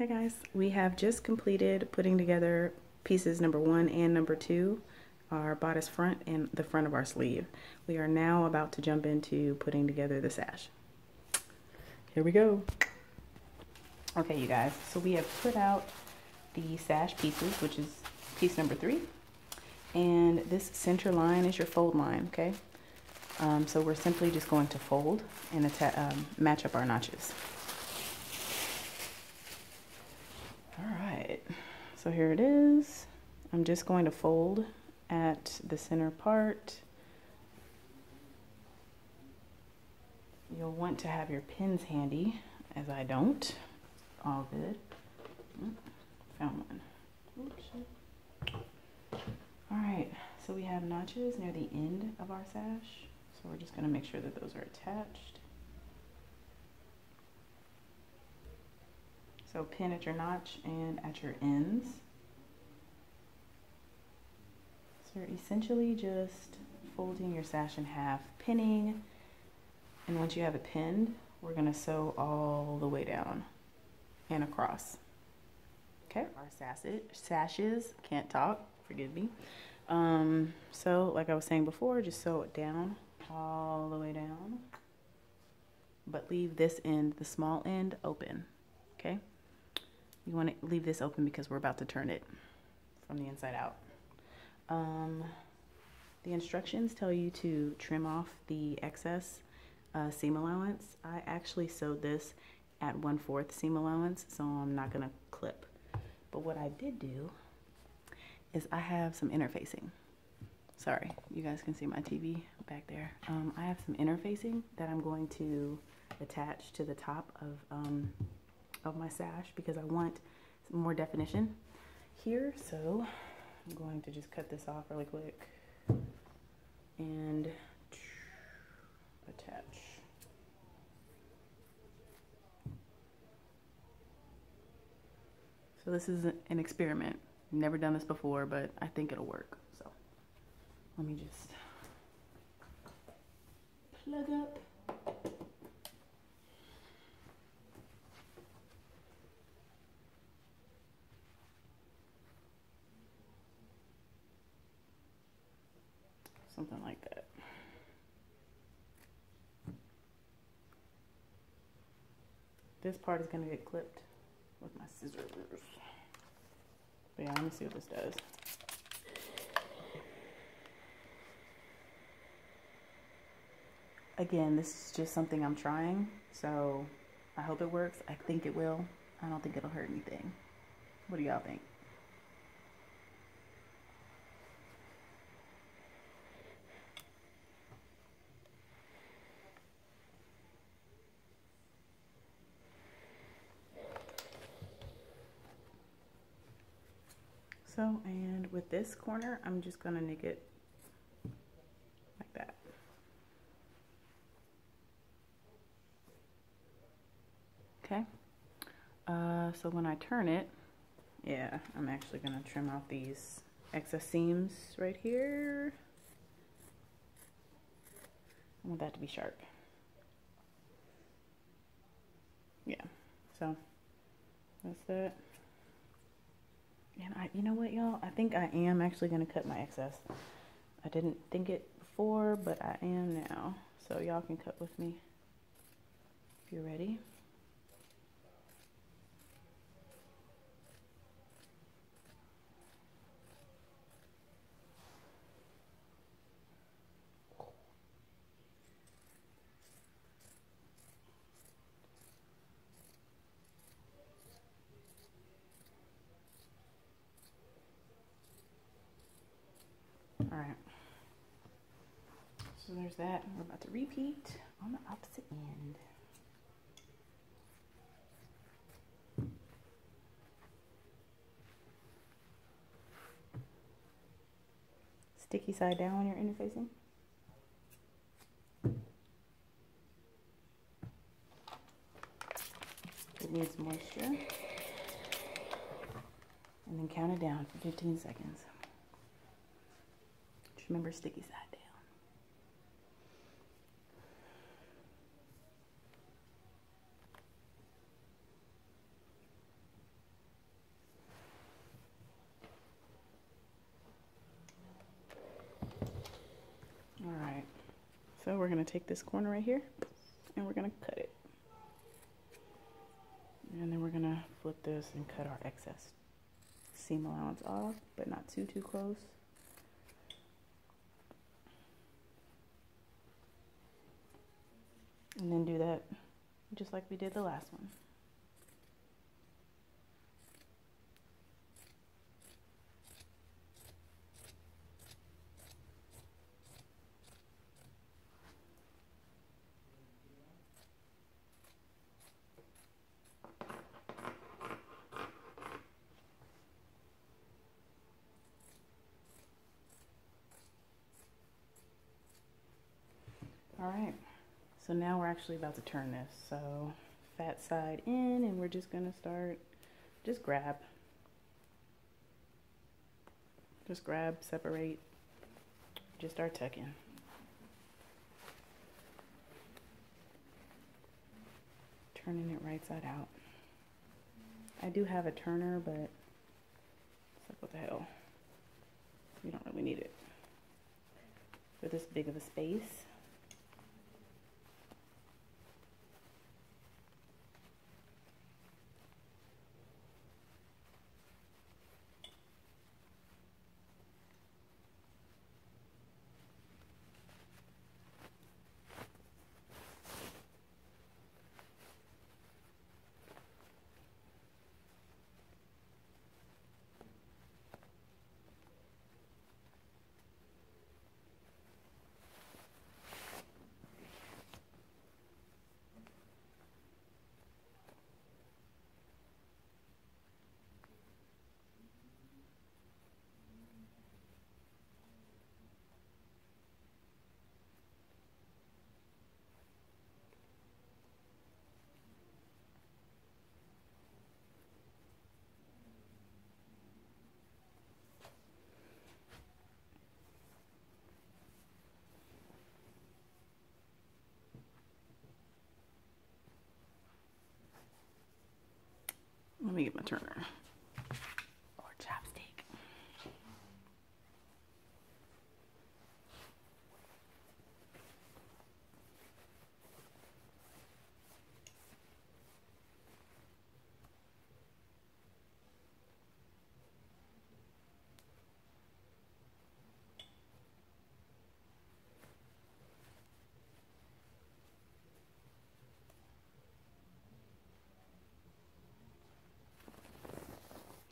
Hi guys, we have just completed putting together pieces number 1 and number 2, our bodice front and the front of our sleeve. We are now about to jump into putting together the sash. Here we go. Okay, you guys, so we have put out the sash pieces, which is piece number 3, and this center line is your fold line, okay? So we're simply just going to fold and match up our notches. All right, so here it is. I'm just going to fold at the center part. You'll want to have your pins handy, as I don't. All good. Found one. Oops. All right, so we have notches near the end of our sash. So we're just gonna make sure that those are attached. So pin at your notch and at your ends. So you're essentially just folding your sash in half, pinning, and once you have it pinned, we're gonna sew all the way down and across. Okay, our sashes, can't talk, forgive me. So like I was saying before, just sew it down, all the way down, but leave this end, the small end, open, okay? You want to leave this open because we're about to turn it from the inside out. The instructions tell you to trim off the excess seam allowance. I actually sewed this at 1/4 seam allowance, so I'm not gonna clip. But what I did do is I have some interfacing. Sorry, you guys can see my TV back there. I have some interfacing that I'm going to attach to the top of my sash because I want some more definition here. So I'm going to just cut this off really quick and attach. So this is an experiment. Never done this before, but I think it'll work. So let me just plug up. Something like that. This part is gonna get clipped with my scissors. But yeah, let me see what this does. Again, this is just something I'm trying, so I hope it works. I think it will. I don't think it'll hurt anything. What do y'all think? So, and with this corner, I'm just gonna nick it like that. Okay. So when I turn it, yeah, I'm actually gonna trim off these excess seams right here. I want that to be sharp. Yeah, so that's that. And you know what, y'all? I think I am actually gonna cut my excess. I didn't think it before, but I am now. So y'all can cut with me if you're ready. All right, so there's that. We're about to repeat on the opposite end. Sticky side down when you're interfacing. It needs moisture. And then count it down for 15 seconds. Just remember, sticky side down. So we're going to take this corner right here and we're going to cut it. And then we're going to flip this and cut our excess seam allowance off, but not too close. And then do that just like we did the last one. All right, so now we're actually about to turn this. So fat side in, and we're just gonna start, just grab, separate, just start tucking. Turning it right side out. I do have a turner, but it's like, what the hell? You don't really need it for this big of a space. Let me get my turner or chopstick.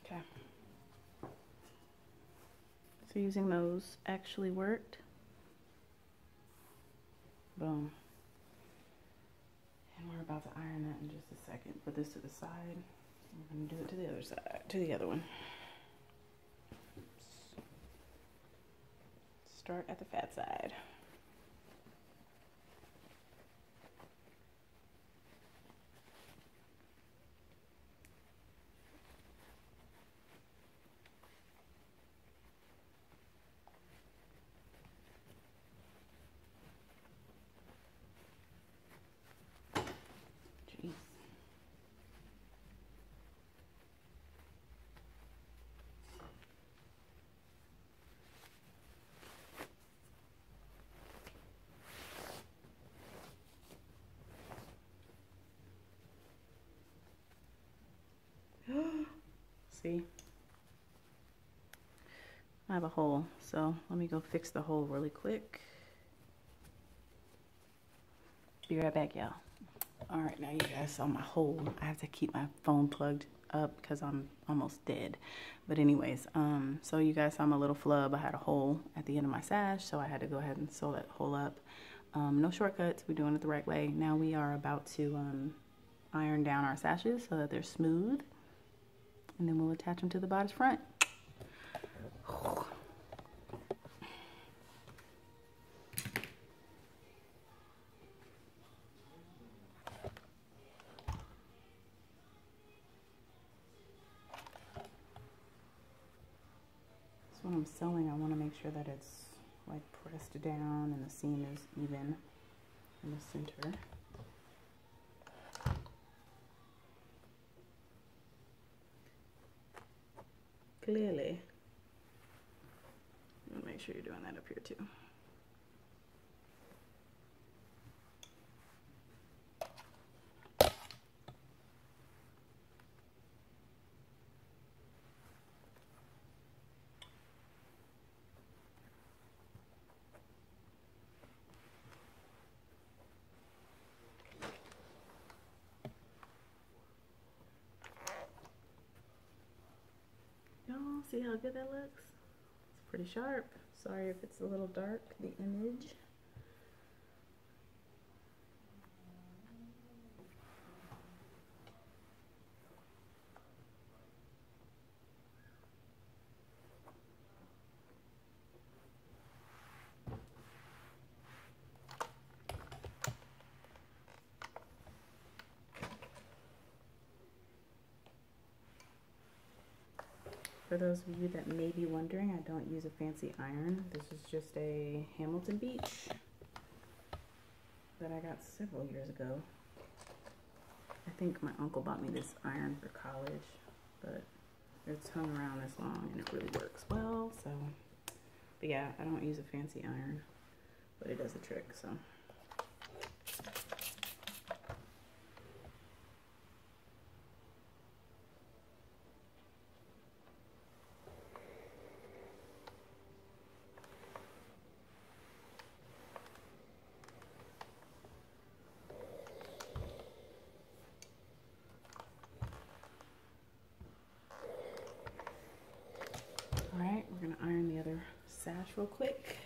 Okay. So using those actually worked. Boom. And we're about to iron that in just a second. Put this to the side. We're going to do it to the other side, to the other one. Oops. Start at the fat side. Jeez. See? I have a hole, so let me go fix the hole really quick. Be right back, y'all. All right, now you guys saw my hole. I have to keep my phone plugged up because I'm almost dead. But anyways, so you guys saw my little flub. I had a hole at the end of my sash, so I had to go ahead and sew that hole up. No shortcuts, we're doing it the right way. Now we are about to iron down our sashes so that they're smooth. And then we'll attach them to the bodice front. So when I'm sewing, I want to make sure that it's like pressed down and the seam is even in the center. Clearly. Make sure you're doing that up here too. See how good that looks? It's pretty sharp. Sorry if it's a little dark, the image. For those of you that may be wondering, I don't use a fancy iron. This is just a Hamilton Beach that I got several years ago. I think my uncle bought me this iron for college, but it's hung around this long and it really works well. So, but yeah, I don't use a fancy iron, but it does the trick, so. Alright, we're going to iron the other sash real quick.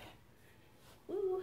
Woo! Alright.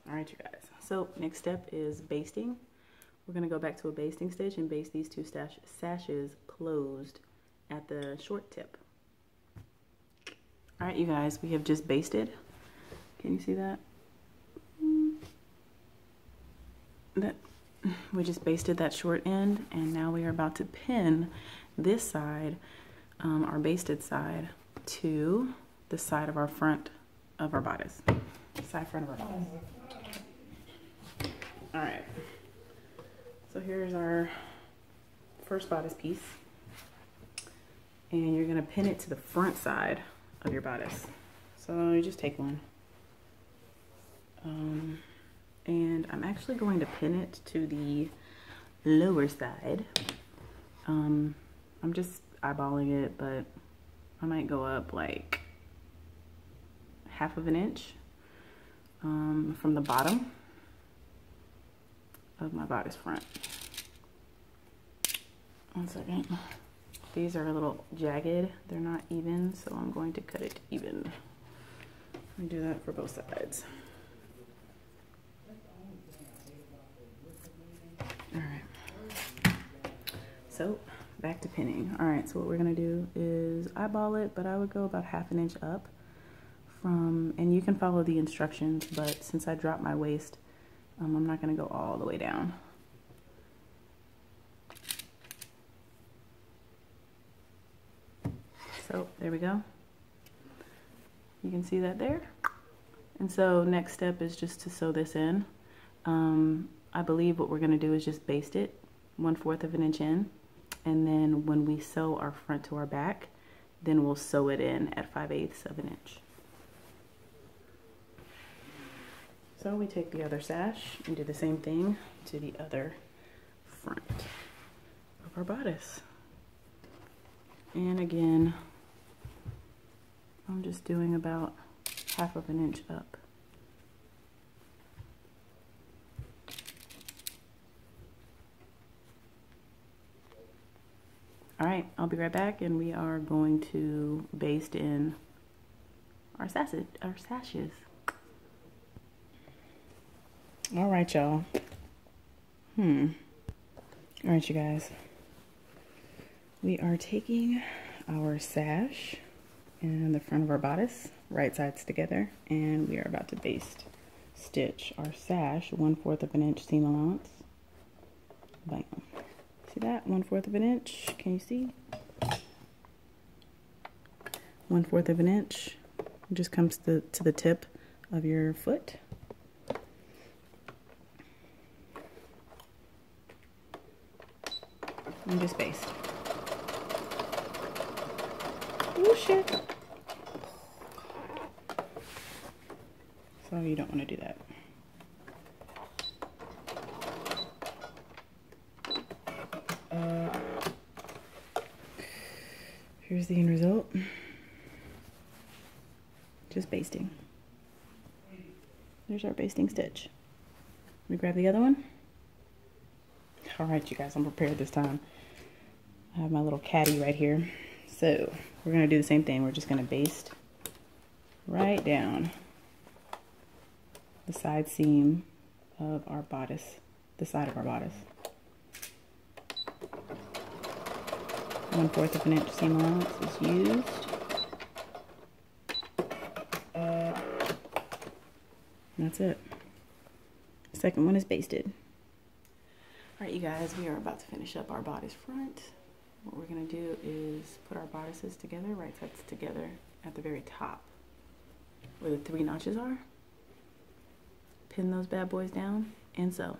Alright, you guys. So next step is basting. We're going to go back to a basting stitch and baste these two sashes closed at the short tip. Alright, you guys, we have just basted. Can you see that? We just basted that short end, and now we are about to pin this side, our basted side, to the side of our front of our bodice. Side front of our bodice. All right, so here's our first bodice piece, and you're gonna pin it to the front side of your bodice. So you just take one, and I'm actually going to pin it to the lower side. I'm just eyeballing it, but I might go up like 1/2 of an inch from the bottom of my bodice front. One second. These are a little jagged. They're not even, so I'm going to cut it even. Let me do that for both sides. All right. So back to pinning. All right, so what we're gonna do is eyeball it, but I would go about 1/2 an inch up from, and you can follow the instructions, but since I dropped my waist, I'm not going to go all the way down. So there we go. You can see that there. And so next step is just to sew this in. I believe what we're going to do is just baste it 1/4 of an inch in, and then when we sew our front to our back, then we'll sew it in at 5/8 of an inch. So So we take the other sash and do the same thing to the other front of our bodice. And again, I'm just doing about 1/2 inch up. All right, I'll be right back, and we are going to baste in our sashes. All right, y'all. All right, you guys. We are taking our sash and the front of our bodice, right sides together, and we are about to baste stitch our sash 1/4 inch seam allowance. Bam. See that? 1/4 inch. Can you see? 1/4 inch. It just comes to the tip of your foot. And just baste. Oh shit. So you don't want to do that. Here's the end result. Just basting. There's our basting stitch. Let me grab the other one. All right, you guys, I'm prepared this time. I have my little caddy right here. So we're gonna do the same thing. We're just gonna baste right down the side seam of our bodice, the side of our bodice. 1/4 inch seam allowance is used. And that's it. Second one is basted. All right, you guys, we are about to finish up our bodice front. What we're gonna do is put our bodices together, right sides together at the very top where the 3 notches are. Pin those bad boys down and sew.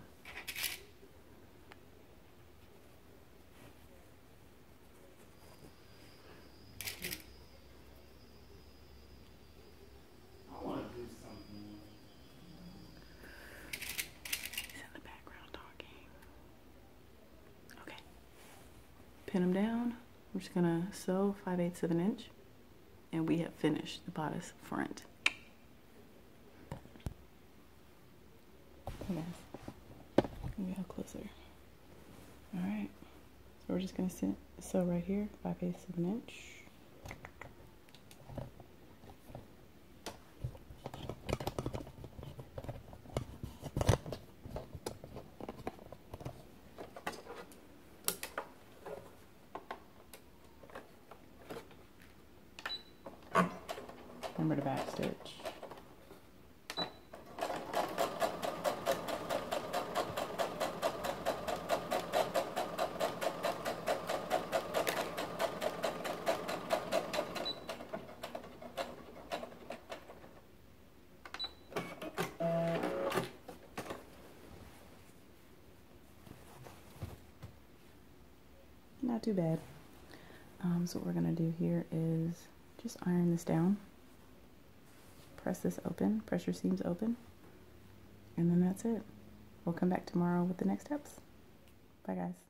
Pin them down. We're just gonna sew 5/8 of an inch, and we have finished the bodice front. Hey guys, maybe how closer. All right, so we're just gonna sew right here, 5/8 of an inch. Remember to back stitch. Not too bad. So what we're gonna do here is just iron this down. Press this open, press your seams open, and then that's it. We'll come back tomorrow with the next steps. Bye guys.